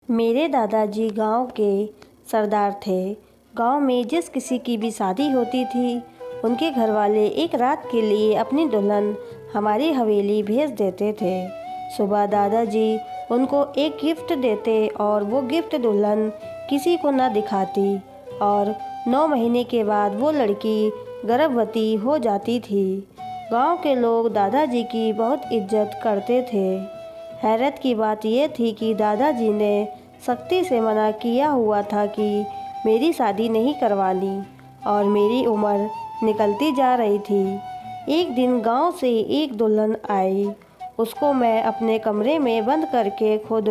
मेरे दादाजी गांव के सरदार थे। गांव में जिस किसी की भी शादी होती थी, उनके घरवाले एक रात के लिए अपनी दुल्हन हमारी हवेली भेज देते थे। सुबह दादाजी उनको एक गिफ्ट देते और वो गिफ्ट दुल्हन किसी को न दिखाती और 9 महीने के बाद वो लड़की गर्भवती हो जाती थी। गांव के लोग दादाजी की बहुत इज्जत करते थे। हैरत की बात यह थी कि दादाजी ने सख्ती से मना किया हुआ था कि मेरी शादी नहीं करवानी और मेरी उम्र निकलती जा रही थी। एक दिन गांव से एक दुल्हन आई। उसको मैं अपने कमरे में बंद करके खुद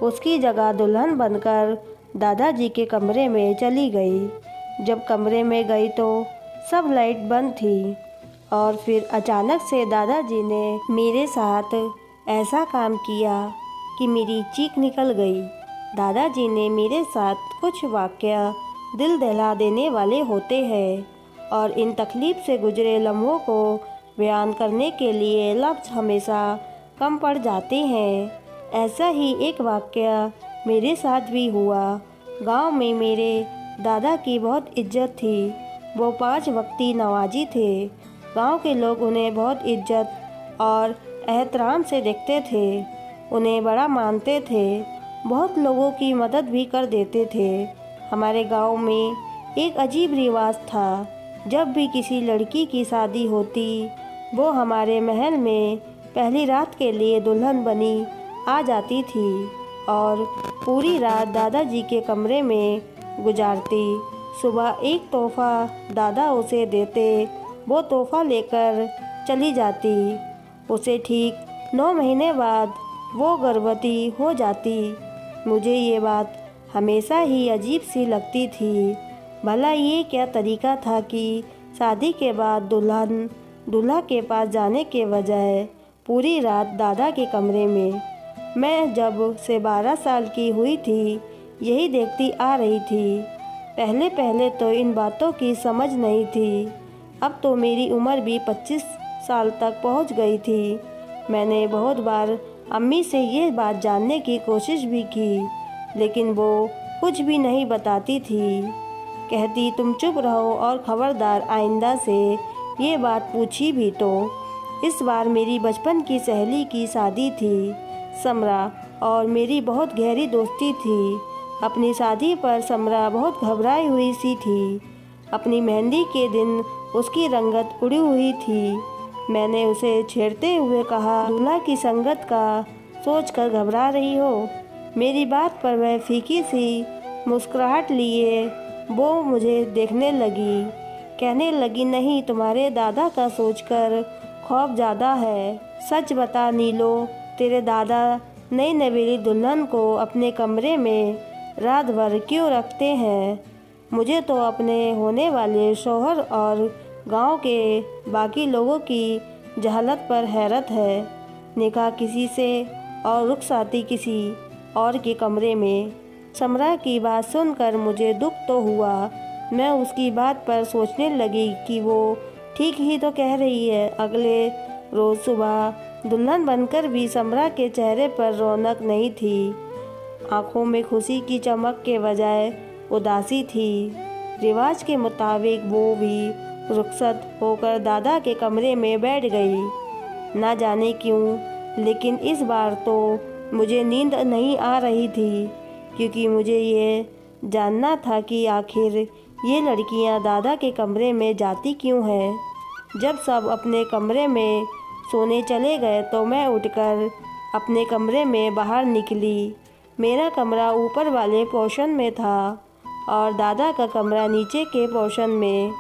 उसकी जगह दुल्हन बनकर दादाजी के कमरे में चली गई। जब कमरे में गई तो सब लाइट बंद थी और फिर अचानक से दादाजी ने मेरे साथ ऐसा काम किया कि मेरी चीख निकल गई। दादाजी ने मेरे साथ कुछ वाक़या दिल दहला देने वाले होते हैं और इन तकलीफ़ से गुजरे लम्हों को बयान करने के लिए लफ्ज़ हमेशा कम पड़ जाते हैं। ऐसा ही एक वाक़या मेरे साथ भी हुआ। गांव में मेरे दादा की बहुत इज्जत थी। वो 5 वक्ती नवाजी थे। गांव के लोग उन्हें बहुत इज्जत और एहतराम से देखते थे, उन्हें बड़ा मानते थे, बहुत लोगों की मदद भी कर देते थे। हमारे गांव में एक अजीब रिवाज था। जब भी किसी लड़की की शादी होती, वो हमारे महल में पहली रात के लिए दुल्हन बनी आ जाती थी और पूरी रात दादाजी के कमरे में गुजारती। सुबह एक तोहफ़ा दादा उसे देते, वो तोहफ़ा लेकर चली जाती। उसे ठीक 9 महीने बाद वो गर्भवती हो जाती। मुझे ये बात हमेशा ही अजीब सी लगती थी। भला ये क्या तरीका था कि शादी के बाद दुल्हन दूल्हा के पास जाने के बजाय पूरी रात दादा के कमरे में। मैं जब से 12 साल की हुई थी, यही देखती आ रही थी। पहले पहले तो इन बातों की समझ नहीं थी। अब तो मेरी उम्र भी 25 साल तक पहुंच गई थी। मैंने बहुत बार अम्मी से ये बात जानने की कोशिश भी की, लेकिन वो कुछ भी नहीं बताती थी। कहती तुम चुप रहो और ख़बरदार आइंदा से ये बात पूछी भी तो। इस बार मेरी बचपन की सहेली की शादी थी। समरा और मेरी बहुत गहरी दोस्ती थी। अपनी शादी पर समरा बहुत घबराई हुई सी थी। अपनी मेहंदी के दिन उसकी रंगत उड़ी हुई थी। मैंने उसे छेड़ते हुए कहा, दूल्हा की संगत का सोचकर घबरा रही हो? मेरी बात पर वह फीकी सी मुस्कुराहट लिए वो मुझे देखने लगी। कहने लगी, नहीं, तुम्हारे दादा का सोचकर खौफ ज़्यादा है। सच बता नीलो, तेरे दादा नई नवेली दुल्हन को अपने कमरे में रात भर क्यों रखते हैं? मुझे तो अपने होने वाले शौहर और गांव के बाकी लोगों की जहालत पर हैरत है। निकाह किसी से और रुखसाती किसी और के कमरे में। समरा की बात सुनकर मुझे दुख तो हुआ। मैं उसकी बात पर सोचने लगी कि वो ठीक ही तो कह रही है। अगले रोज़ सुबह दुल्हन बनकर भी समरा के चेहरे पर रौनक नहीं थी। आँखों में खुशी की चमक के बजाय उदासी थी। रिवाज के मुताबिक वो भी रुखसत होकर दादा के कमरे में बैठ गई। ना जाने क्यों, लेकिन इस बार तो मुझे नींद नहीं आ रही थी, क्योंकि मुझे ये जानना था कि आखिर ये लड़कियां दादा के कमरे में जाती क्यों हैं। जब सब अपने कमरे में सोने चले गए तो मैं उठकर अपने कमरे में बाहर निकली। मेरा कमरा ऊपर वाले पोर्शन में था और दादा का कमरा नीचे के पोर्शन में।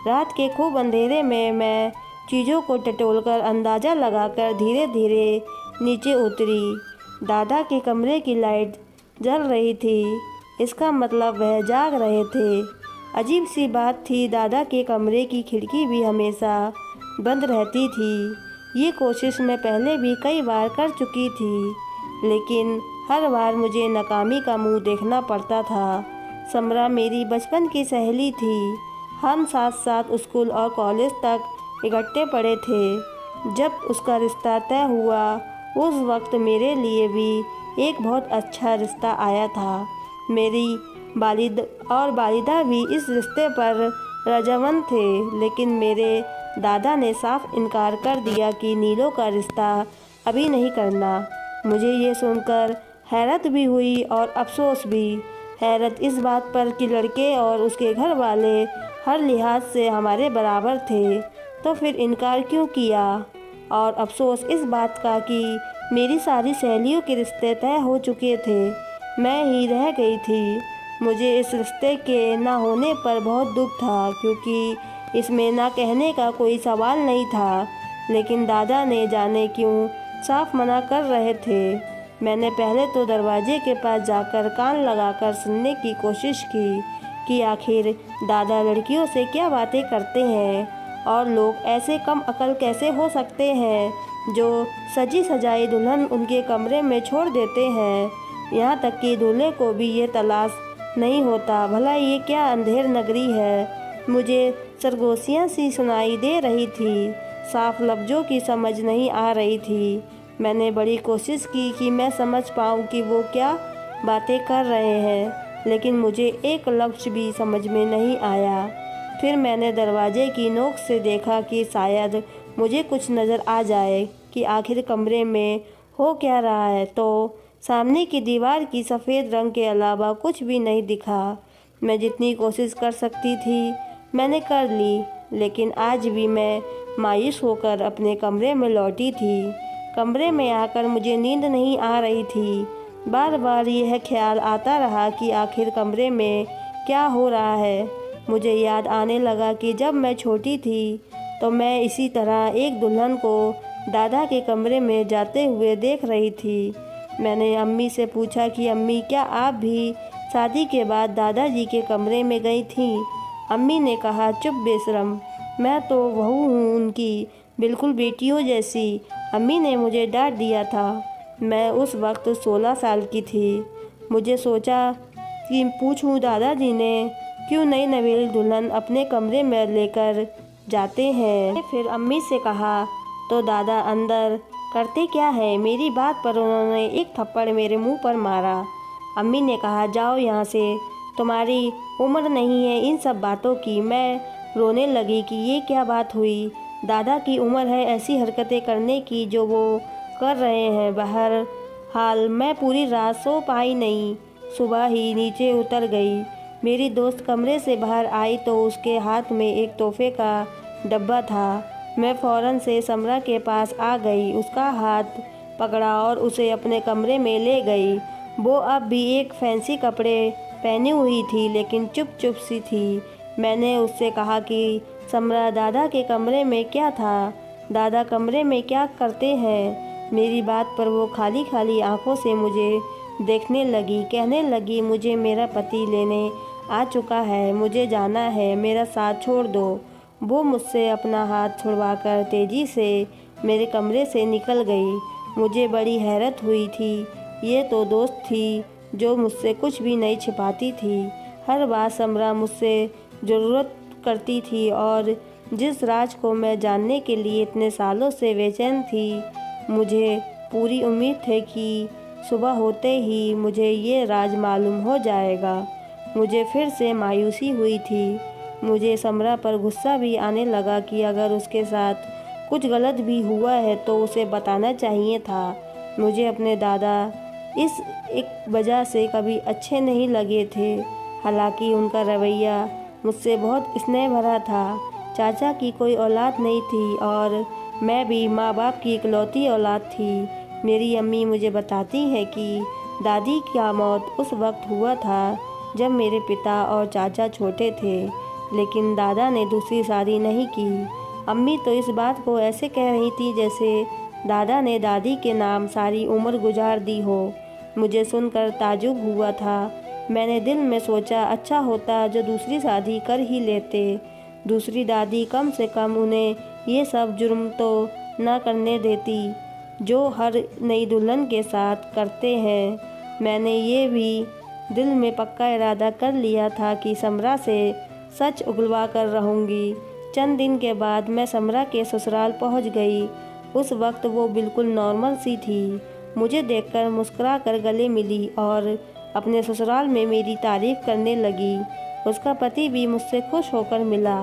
रात के खूब अंधेरे में मैं चीज़ों को टटोलकर अंदाज़ा लगाकर धीरे धीरे नीचे उतरी। दादा के कमरे की लाइट जल रही थी, इसका मतलब वह जाग रहे थे। अजीब सी बात थी, दादा के कमरे की खिड़की भी हमेशा बंद रहती थी। ये कोशिश मैं पहले भी कई बार कर चुकी थी, लेकिन हर बार मुझे नाकामी का मुंह देखना पड़ता था। समरा मेरी बचपन की सहेली थी। हम साथ साथ स्कूल और कॉलेज तक इकट्ठे पढ़े थे। जब उसका रिश्ता तय हुआ, उस वक्त मेरे लिए भी एक बहुत अच्छा रिश्ता आया था। मेरी वालिद और वालिदा भी इस रिश्ते पर रजामंद थे, लेकिन मेरे दादा ने साफ इनकार कर दिया कि नीलो का रिश्ता अभी नहीं करना। मुझे ये सुनकर हैरत भी हुई और अफसोस भी। हैरत इस बात पर कि लड़के और उसके घर वाले हर लिहाज से हमारे बराबर थे, तो फिर इनकार क्यों किया, और अफसोस इस बात का कि मेरी सारी सहेलियों के रिश्ते तय हो चुके थे, मैं ही रह गई थी। मुझे इस रिश्ते के ना होने पर बहुत दुख था, क्योंकि इसमें ना कहने का कोई सवाल नहीं था, लेकिन दादा ने जाने क्यों साफ मना कर रहे थे। मैंने पहले तो दरवाजे के पास जाकर कान लगाकर सुनने की कोशिश की कि आखिर दादा लड़कियों से क्या बातें करते हैं, और लोग ऐसे कम अकल कैसे हो सकते हैं जो सजी सजाई दुल्हन उनके कमरे में छोड़ देते हैं। यहाँ तक कि दूल्हे को भी ये तलाश नहीं होता, भला ये क्या अंधेर नगरी है। मुझे सरगोशियाँ सी सुनाई दे रही थी, साफ लफ्ज़ों की समझ नहीं आ रही थी। मैंने बड़ी कोशिश की कि मैं समझ पाऊँ कि वो क्या बातें कर रहे हैं, लेकिन मुझे एक लफ्ज़ भी समझ में नहीं आया। फिर मैंने दरवाजे की नोक से देखा कि शायद मुझे कुछ नज़र आ जाए कि आखिर कमरे में हो क्या रहा है, तो सामने की दीवार की सफ़ेद रंग के अलावा कुछ भी नहीं दिखा। मैं जितनी कोशिश कर सकती थी मैंने कर ली, लेकिन आज भी मैं मायूस होकर अपने कमरे में लौटी थी। कमरे में आकर मुझे नींद नहीं आ रही थी। बार बार यह ख्याल आता रहा कि आखिर कमरे में क्या हो रहा है। मुझे याद आने लगा कि जब मैं छोटी थी तो मैं इसी तरह एक दुल्हन को दादा के कमरे में जाते हुए देख रही थी। मैंने अम्मी से पूछा कि अम्मी, क्या आप भी शादी के बाद दादाजी के कमरे में गई थीं? अम्मी ने कहा, चुप बेशरम, मैं तो बहू हूँ उनकी, बिल्कुल बेटियों जैसी। अम्मी ने मुझे डांट दिया था। मैं उस वक्त 16 साल की थी। मुझे सोचा कि पूछूं दादाजी ने क्यों नई नवेली दुल्हन अपने कमरे में लेकर जाते हैं। फिर अम्मी से कहा तो दादा अंदर करते क्या है। मेरी बात पर उन्होंने एक थप्पड़ मेरे मुंह पर मारा। अम्मी ने कहा, जाओ यहाँ से, तुम्हारी उम्र नहीं है इन सब बातों की। मैं रोने लगी कि ये क्या बात हुई। दादा की उम्र है ऐसी हरकतें करने की जो वो कर रहे हैं। बहरहाल मैं पूरी रात सो पाई नहीं। सुबह ही नीचे उतर गई। मेरी दोस्त कमरे से बाहर आई तो उसके हाथ में एक तोहफे का डब्बा था। मैं फ़ौरन से समरा के पास आ गई, उसका हाथ पकड़ा और उसे अपने कमरे में ले गई। वो अब भी एक फैंसी कपड़े पहनी हुई थी, लेकिन चुप चुप सी थी। मैंने उससे कहा कि समरा, दादा के कमरे में क्या था? दादा कमरे में क्या करते हैं? मेरी बात पर वो खाली खाली आंखों से मुझे देखने लगी। कहने लगी, मुझे मेरा पति लेने आ चुका है, मुझे जाना है, मेरा साथ छोड़ दो। वो मुझसे अपना हाथ छुड़वाकर तेज़ी से मेरे कमरे से निकल गई। मुझे बड़ी हैरत हुई थी। ये तो दोस्त थी जो मुझसे कुछ भी नहीं छिपाती थी। हर बार समरा मुझसे ज़रूरत करती थी, और जिस राज को मैं जानने के लिए इतने सालों से बेचैन थी, मुझे पूरी उम्मीद थी कि सुबह होते ही मुझे ये राज मालूम हो जाएगा। मुझे फिर से मायूसी हुई थी। मुझे समरा पर गुस्सा भी आने लगा कि अगर उसके साथ कुछ गलत भी हुआ है तो उसे बताना चाहिए था। मुझे अपने दादा इस एक वजह से कभी अच्छे नहीं लगे थे। हालांकि उनका रवैया मुझसे बहुत स्नेह भरा था। चाचा की कोई औलाद नहीं थी और मैं भी माँ बाप की इकलौती औलाद थी। मेरी अम्मी मुझे बताती है कि दादी का मौत उस वक्त हुआ था जब मेरे पिता और चाचा छोटे थे, लेकिन दादा ने दूसरी शादी नहीं की। अम्मी तो इस बात को ऐसे कह रही थी जैसे दादा ने दादी के नाम सारी उम्र गुजार दी हो। मुझे सुनकर ताज्जुब हुआ था। मैंने दिल में सोचा, अच्छा होता जो दूसरी शादी कर ही लेते। दूसरी दादी कम से कम उन्हें ये सब जुर्म तो न करने देती जो हर नई दुल्हन के साथ करते हैं। मैंने ये भी दिल में पक्का इरादा कर लिया था कि समरा से सच उगलवा कर रहूँगी। चंद दिन के बाद मैं समरा के ससुराल पहुँच गई। उस वक्त वो बिल्कुल नॉर्मल सी थी। मुझे देखकर मुस्कुराकर गले मिली और अपने ससुराल में मेरी तारीफ करने लगी। उसका पति भी मुझसे खुश होकर मिला।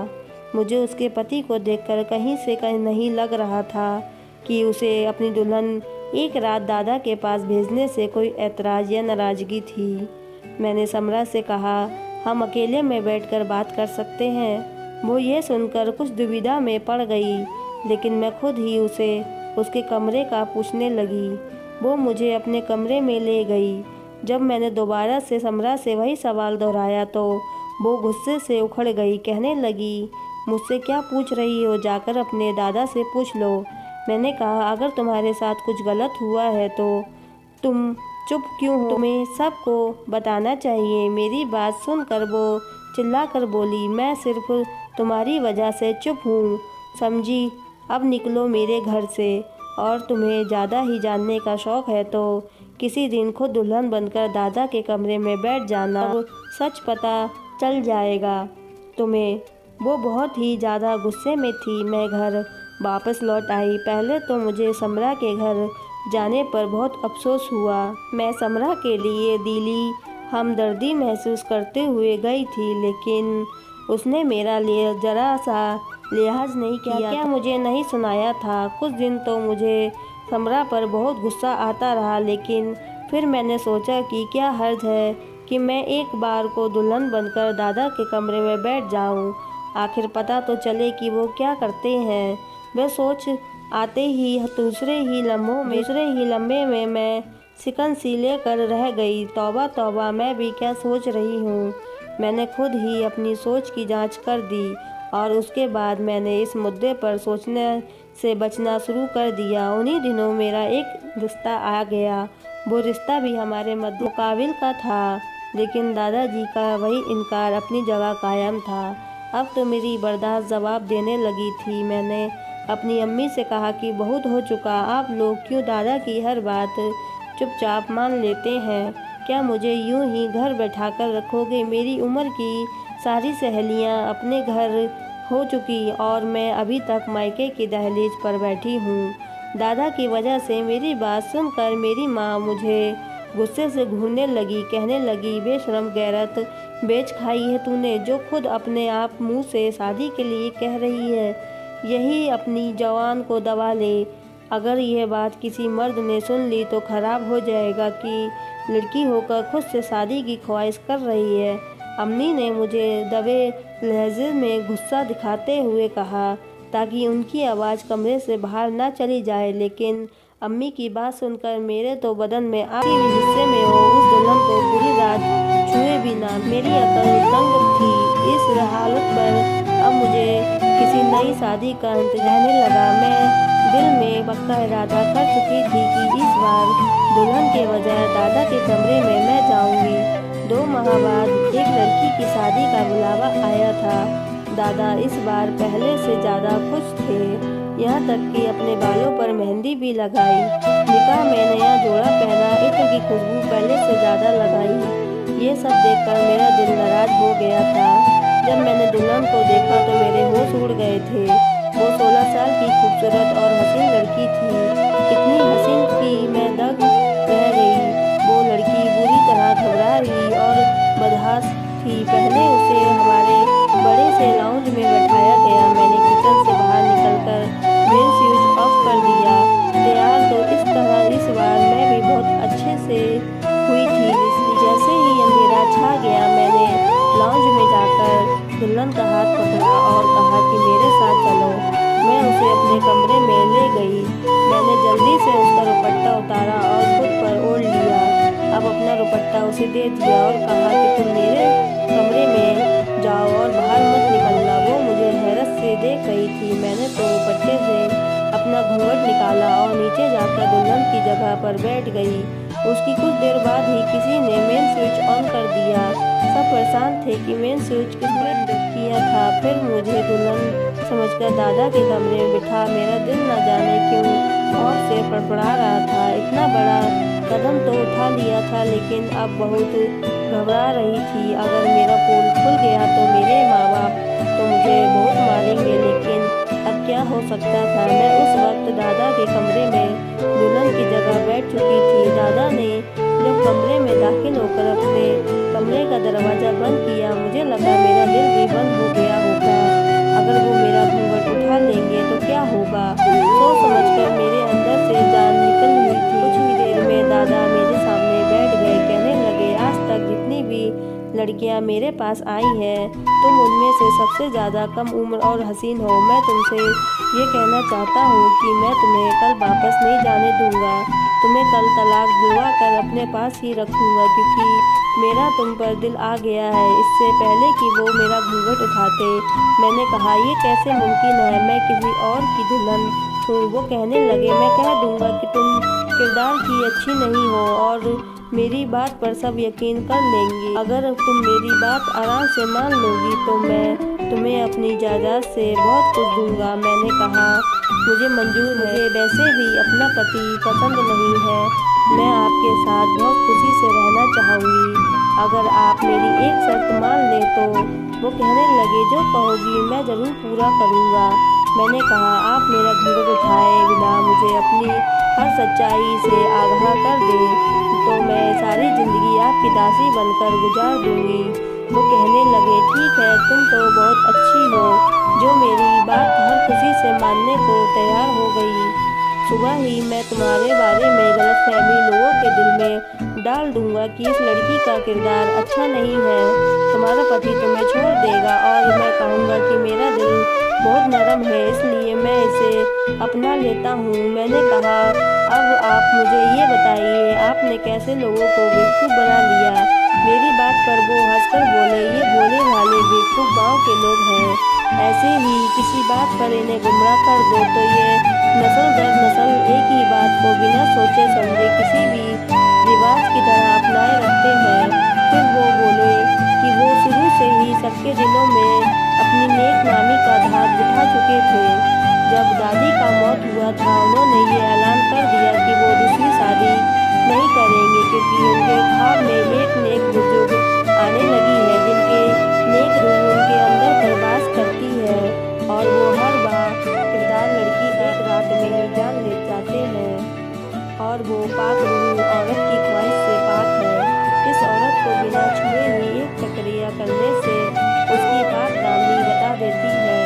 मुझे उसके पति को देखकर कहीं से कहीं नहीं लग रहा था कि उसे अपनी दुल्हन एक रात दादा के पास भेजने से कोई ऐतराज़ या नाराज़गी थी। मैंने समरा से कहा, हम अकेले में बैठकर बात कर सकते हैं। वो ये सुनकर कुछ दुविधा में पड़ गई, लेकिन मैं खुद ही उसे उसके कमरे का पूछने लगी। वो मुझे अपने कमरे में ले गई। जब मैंने दोबारा से समरा से वही सवाल दोहराया तो वो गुस्से से उखड़ गई। कहने लगी, मुझसे क्या पूछ रही हो, जाकर अपने दादा से पूछ लो। मैंने कहा, अगर तुम्हारे साथ कुछ गलत हुआ है तो तुम चुप क्यों हो? तुम्हें सबको बताना चाहिए। मेरी बात सुनकर वो चिल्लाकर बोली, मैं सिर्फ तुम्हारी वजह से चुप हूँ, समझी? अब निकलो मेरे घर से। और तुम्हें ज़्यादा ही जानने का शौक़ है तो किसी दिन खुद दुल्हन बनकर दादा के कमरे में बैठ जाना, और सच पता चल जाएगा तुम्हें। वो बहुत ही ज़्यादा गुस्से में थी। मैं घर वापस लौट आई। पहले तो मुझे समरा के घर जाने पर बहुत अफसोस हुआ। मैं समरा के लिए दिली हमदर्दी महसूस करते हुए गई थी, लेकिन उसने मेरा लिए ज़रा सा लिहाज नहीं किया। क्या मुझे नहीं सुनाया था? कुछ दिन तो मुझे समरा पर बहुत गुस्सा आता रहा, लेकिन फिर मैंने सोचा कि क्या हर्ज है कि मैं एक बार को दुल्हन बनकर दादा के कमरे में बैठ जाऊं। आखिर पता तो चले कि वो क्या करते हैं। वह सोच आते ही दूसरे ही लम्हे में मैं सिकन सी लेकर रह गई। तौबा तौबा, मैं भी क्या सोच रही हूँ। मैंने खुद ही अपनी सोच की जांच कर दी और उसके बाद मैंने इस मुद्दे पर सोचने से बचना शुरू कर दिया। उन्हीं दिनों मेरा एक रिश्ता आ गया। वो रिश्ता भी हमारे मध्य मुकाबिल का था, लेकिन दादाजी का वही इनकार अपनी जगह कायम था। अब तो मेरी बर्दाश्त जवाब देने लगी थी। मैंने अपनी अम्मी से कहा कि बहुत हो चुका, आप लोग क्यों दादा की हर बात चुपचाप मान लेते हैं? क्या मुझे यूं ही घर बैठाकर रखोगे? मेरी उम्र की सारी सहेलियां अपने घर हो चुकी और मैं अभी तक मायके की दहलीज पर बैठी हूँ। दादा की वजह से मेरी बात सुनकर मेरी माँ मुझे गुस्से से घूरने लगी। कहने लगी, बेशरम, गैरत बेच खाई है तूने, जो खुद अपने आप मुँह से शादी के लिए कह रही है। यही अपनी जवान को दबा ले। अगर यह बात किसी मर्द ने सुन ली तो खराब हो जाएगा कि लड़की होकर खुद से शादी की ख्वाहिश कर रही है। अम्मी ने मुझे दबे लहजे में गुस्सा दिखाते हुए कहा, ताकि उनकी आवाज़ कमरे से बाहर ना चली जाए। लेकिन अम्मी की बात सुनकर मेरे तो बदन में आग भी हिस्से में हो उस दुल्हन को पूरी रात छुए बिना मेरी अकल तंग थी। इस हालत पर अब मुझे किसी नई शादी का इंतजार रहने लगा। मैं दिल में पक्का इरादा कर चुकी थी कि इस बार दुल्हन के बजाय दादा के कमरे में मैं जाऊंगी। 2 माह बाद एक लड़की की शादी का बुलावा आया था। दादा इस बार पहले से ज़्यादा खुश थे, यहाँ तक कि अपने बालों पर मेहंदी भी लगाई। निकाह में नया जोड़ा पहना, इत्र की खुशबू पहले से ज़्यादा लगाई। ये सब देखकर मेरा दिल नाराज हो गया था। जब मैंने दुल्हन को देखा तो मेरे होश उड़ गए थे। वो 16 साल की खूबसूरत और हसीन लड़की थी। इतनी हसीन कि मैं दंग रह गई। वो लड़की बुरी तरह घबरा रही और बदहवास थी। पहले उसे हमारे बड़े से लाउंज में बैठाया गया। मैंने किचन से बाहर निकलकर मेन स्विच ऑफ कर दिया। तैयार तो इस तरह इस बार मैं भी बहुत अच्छे से हुई थी। जैसे ही अंधेरा छा गया, मैंने लाउंज में जाकर दुल्हन का हाथ पकड़ा और कहा कि मेरे साथ चलो। मैं उसे अपने कमरे में ले गई। मैंने जल्दी से उसका दुपट्टा उतारा और खुद पर ओढ़ लिया। अब अपना दुपट्टा उसे दे दिया और कहा कि तुम मेरे कमरे में जाओ और बाहर मत निकलना। वो मुझे हैरत से देख रही थी। मैंने तो दुपट्टे से अपना घूंघट निकाला और नीचे जाकर दुल्हन की जगह पर बैठ गई। उसकी कुछ देर बाद ही किसी ने मेन स्विच ऑन कर दिया। सब परेशान थे कि मेन स्विच किसने किया था। फिर मुझे दुल्हन समझकर दादा के कमरे में बिठा। मेरा दिल न जाने क्यों खौफ से फड़फड़ा रहा था। इतना बड़ा कदम तो उठा लिया था, लेकिन अब बहुत घबरा रही थी। अगर मेरा पोल खुल गया तो मेरे माँ बाप तो मुझे बहुत मारेंगे, लेकिन अब क्या हो सकता था। मैं उस वक्त दादा के कमरे में दुल्हन की जगह बैठ चुकी थी। दादा ने जब कमरे में दाखिल होकर अपने कमरे का दरवाज़ा बंद किया, मुझे लगा मेरा दिल भी बंद हो गया होगा। अगर वो मेरा घूंघट उठा लेंगे तो क्या होगा, सोच समझकर मेरे अंदर से जान निकल हुई थी। कुछ ही देर में दादा मेरे सामने बैठ गए। कहने लगे, आज तक जितनी भी लड़कियां मेरे पास आई हैं, तुम उनमें से सबसे ज़्यादा कम उम्र और हसीन हो। मैं तुमसे ये कहना चाहता हूँ कि मैं तुम्हें कल वापस नहीं जाने दूँगा। तुम्हें कल तलाक दिलवा कर अपने पास ही रखूँगा, क्योंकि मेरा तुम पर दिल आ गया है। इससे पहले कि वो मेरा घूंघट उठाते, मैंने कहा, ये कैसे मुमकिन है, मैं किसी और की दुल्हन हूँ। वो कहने लगे, मैं कह दूँगा कि तुम किरदार की अच्छी नहीं हो और मेरी बात पर सब यकीन कर लेंगे। अगर तुम मेरी बात आराम से मान लोगी तो मैं तुम्हें अपनी जायदाद से बहुत कुछ दूंगा। मैंने कहा, मुझे मंजूर है, मुझे वैसे भी अपना पति पसंद नहीं है। मैं आपके साथ बहुत खुशी से रहना चाहूँगी, अगर आप मेरी एक शर्त मान लें तो। वो कहने लगे, जो कहोगी मैं ज़रूर पूरा करूँगा। मैंने कहा, आप मेरा घूंघट उठाए बिना मुझे अपनी हर सच्चाई से आगाह कर दें तो मैं सारी ज़िंदगी आपकी दासी बनकर गुजार दूंगी। वो कहने लगे, ठीक है, तुम तो बहुत अच्छी हो जो मेरी बात हर खुशी से मानने को तैयार हो गई। सुबह ही मैं तुम्हारे बारे में गलतफहमी लोगों के दिल में डाल दूंगा कि इस लड़की का किरदार अच्छा नहीं है, तुम्हारा पति तुम्हें छोड़ देगा और मैं कहूँगा कि मेरा दिल बहुत नरम है, इसलिए मैं इसे अपना लेता हूँ। मैंने कहा, अब आप मुझे ये बताइए, आपने कैसे लोगों को बेवकूफ़ बना लिया। मेरी बात पर वो हंसकर बोले, ये भोले भाले बेवकूफ़ गाँव के लोग हैं। ऐसे ही किसी बात पर इन्हें गुमराह कर दो तो ये नस्ल दर नस्ल एक ही बात को बिना सोचे समझे किसी भी रिवाज की तरह अपनाए रखते हैं। फिर वो बोले कि वो शुरू से ही सबके दिलों में अपनी नेक नामी का धाग बिठा चुके थे। जब दादी का मौत हुआ था, उन्होंने ये ऐलान कर दिया कि वो दूसरी शादी नहीं करेंगे, क्योंकि उनके ख्वाब में एक नेक बुजुर्ग आने लगी है, जिनके नेक रूह उनके अंदर प्रवास करती है और वो हर बार किरदार लड़की एक रात में ही जान ले जाते हैं और वो पाक रूह औरत की ख्वाहिश से पाक है। इस औरत को बिना छुए ही एक प्रक्रिया करने से उसकी पाक दामनी बता देती है,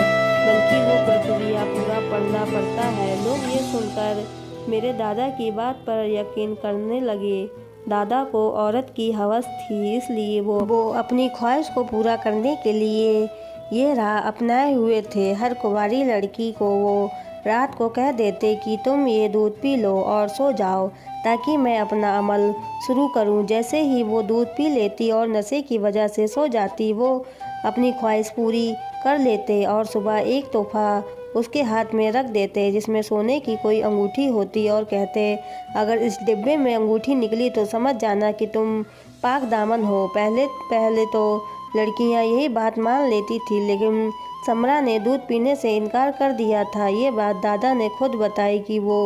बल्कि वो प्रक्रिया पूरा पढ़ना पड़ता है। लोग ये सुनकर मेरे दादा की बात पर यकीन करने लगे। दादा को औरत की हवस थी, इसलिए वो अपनी ख्वाहिश को पूरा करने के लिए ये राह अपनाए हुए थे। हर कुंवारी लड़की को वो रात को कह देते कि तुम ये दूध पी लो और सो जाओ, ताकि मैं अपना अमल शुरू करूं। जैसे ही वो दूध पी लेती और नशे की वजह से सो जाती, वो अपनी ख्वाहिश पूरी कर लेते और सुबह एक तोहफा उसके हाथ में रख देते, जिसमें सोने की कोई अंगूठी होती और कहते, अगर इस डिब्बे में अंगूठी निकली तो समझ जाना कि तुम पाक दामन हो। पहले तो लड़कियां यही बात मान लेती थी, लेकिन समरा ने दूध पीने से इनकार कर दिया था। ये बात दादा ने खुद बताई कि वो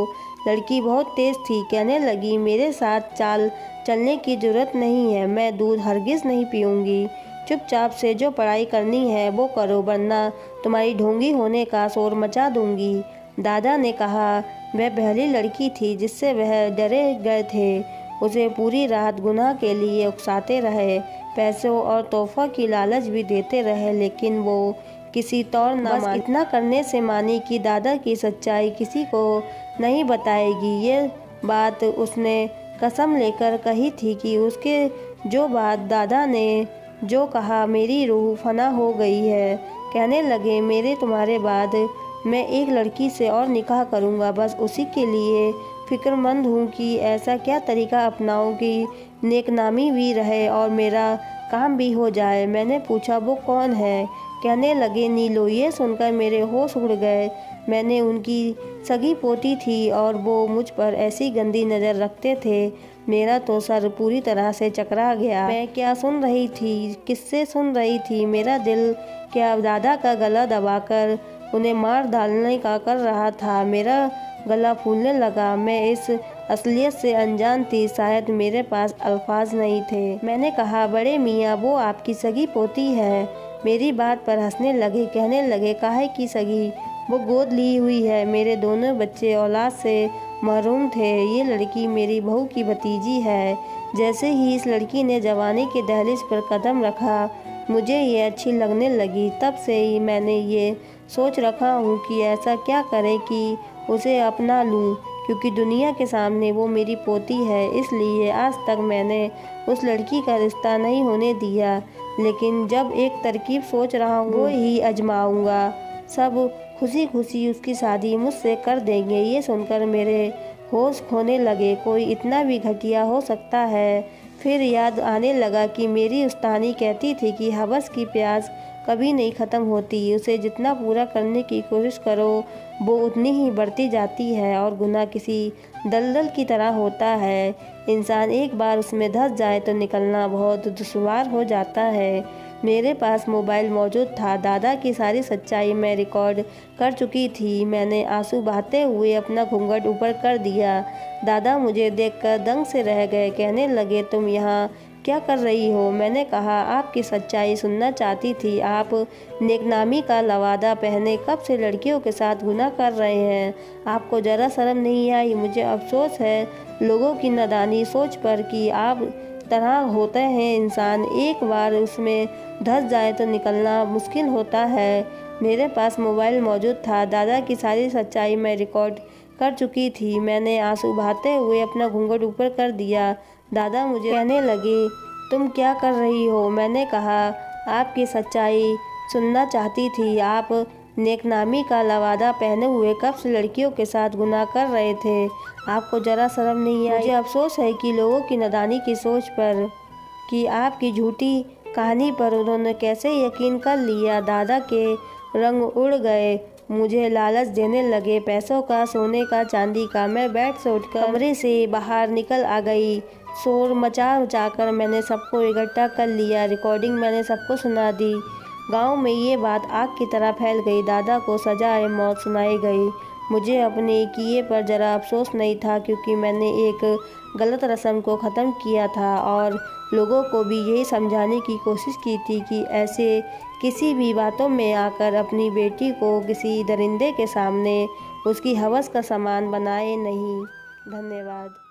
लड़की बहुत तेज़ थी। कहने लगी, मेरे साथ चाल चलने की ज़रूरत नहीं है, मैं दूध हरगिज़ नहीं पीऊँगी। चुपचाप से जो पढ़ाई करनी है वो करो, वरना तुम्हारी ढोंगी होने का शोर मचा दूंगी। दादा ने कहा, वह पहली लड़की थी जिससे वह डरे गए थे। उसे पूरी रात गुनाह के लिए उकसाते रहे, पैसों और तोहफा की लालच भी देते रहे, लेकिन वो किसी तौर न मानी। इतना करने से मानी कि दादा की सच्चाई किसी को नहीं बताएगी। ये बात उसने कसम लेकर कही थी कि उसके जो बात दादा ने जो कहा, मेरी रूह फना हो गई है। कहने लगे, मेरे तुम्हारे बाद मैं एक लड़की से और निकाह करूँगा, बस उसी के लिए फ़िक्रमंद हूँ कि ऐसा क्या तरीका अपनाऊँ कि नेकनामी भी रहे और मेरा काम भी हो जाए। मैंने पूछा, वो कौन है? कहने लगे, नीलो। ये सुनकर मेरे होश उड़ गए। मैंने उनकी सगी पोती थी और वो मुझ पर ऐसी गंदी नज़र रखते थे, मेरा तो सर पूरी तरह से चकरा गया। मैं क्या सुन रही थी, किससे सुन रही थी? मेरा दिल क्या दादा का गला दबाकर उन्हें मार डालने का कर रहा था? मेरा गला फूलने लगा। मैं इस असलियत से अनजान थी, शायद मेरे पास अल्फाज नहीं थे। मैंने कहा, बड़े मियाँ, वो आपकी सगी पोती है। मेरी बात पर हंसने लगे। कहने लगे, काहे की सगी वो गोद ली हुई है। मेरे दोनों बच्चे औलाद से महरूम थे। ये लड़की मेरी बहू की भतीजी है। जैसे ही इस लड़की ने जवानी के दहलीज पर कदम रखा, मुझे ये अच्छी लगने लगी। तब से ही मैंने ये सोच रखा हूँ कि ऐसा क्या करें कि उसे अपना लूँ, क्योंकि दुनिया के सामने वो मेरी पोती है। इसलिए आज तक मैंने उस लड़की का रिश्ता नहीं होने दिया, लेकिन जब एक तरकीब सोच रहा हूँ वो ही आजमाऊँगा। सब खुशी खुशी उसकी शादी मुझसे कर देंगे। ये सुनकर मेरे होश खोने लगे। कोई इतना भी घटिया हो सकता है। फिर याद आने लगा कि मेरी उस्तानी कहती थी कि हवस की प्यास कभी नहीं ख़त्म होती, उसे जितना पूरा करने की कोशिश करो वो उतनी ही बढ़ती जाती है। और गुनाह किसी दलदल की तरह होता है, इंसान एक बार उसमें धंस जाए तो निकलना बहुत दुश्वार हो जाता है। मेरे पास मोबाइल मौजूद था। दादा की सारी सच्चाई मैं रिकॉर्ड कर चुकी थी। मैंने आंसू बहाते हुए अपना घूंघट ऊपर कर दिया। दादा मुझे देखकर दंग से रह गए। कहने लगे, तुम यहाँ क्या कर रही हो? मैंने कहा, आपकी सच्चाई सुनना चाहती थी। आप नेकनामी का लवादा पहने कब से लड़कियों के साथ गुनाह कर रहे हैं? आपको ज़रा शर्म नहीं आई? मुझे अफसोस है लोगों की नादानी सोच पर कि आप तरह होते हैं इंसान एक बार उसमें धंस जाए तो निकलना मुश्किल होता है। मेरे पास मोबाइल मौजूद था। दादा की सारी सच्चाई मैं रिकॉर्ड कर चुकी थी। मैंने आंसू बहाते हुए अपना घूंघट ऊपर कर दिया। दादा मुझे कहने लगे, तुम क्या कर रही हो? मैंने कहा, आपकी सच्चाई सुनना चाहती थी। आप नेकनामी का लवादा पहने हुए कब से लड़कियों के साथ गुनाह कर रहे थे? आपको ज़रा शर्म नहीं आई? मुझे अफसोस है कि लोगों की नादानी की सोच पर कि आपकी झूठी कहानी पर उन्होंने कैसे यकीन कर लिया। दादा के रंग उड़ गए। मुझे लालच देने लगे, पैसों का, सोने का, चांदी का। मैं बेड से उठकर कमरे से बाहर निकल आ गई। शोर मचा कर मैंने सबको इकट्ठा कर लिया। रिकॉर्डिंग मैंने सबको सुना दी। गांव में ये बात आग की तरह फैल गई। दादा को सजा मौत सुनाई गई। मुझे अपने किए पर ज़रा अफसोस नहीं था, क्योंकि मैंने एक गलत रस्म को ख़त्म किया था और लोगों को भी यही समझाने की कोशिश की थी कि ऐसे किसी भी बातों में आकर अपनी बेटी को किसी दरिंदे के सामने उसकी हवस का सामान बनाए नहीं। धन्यवाद।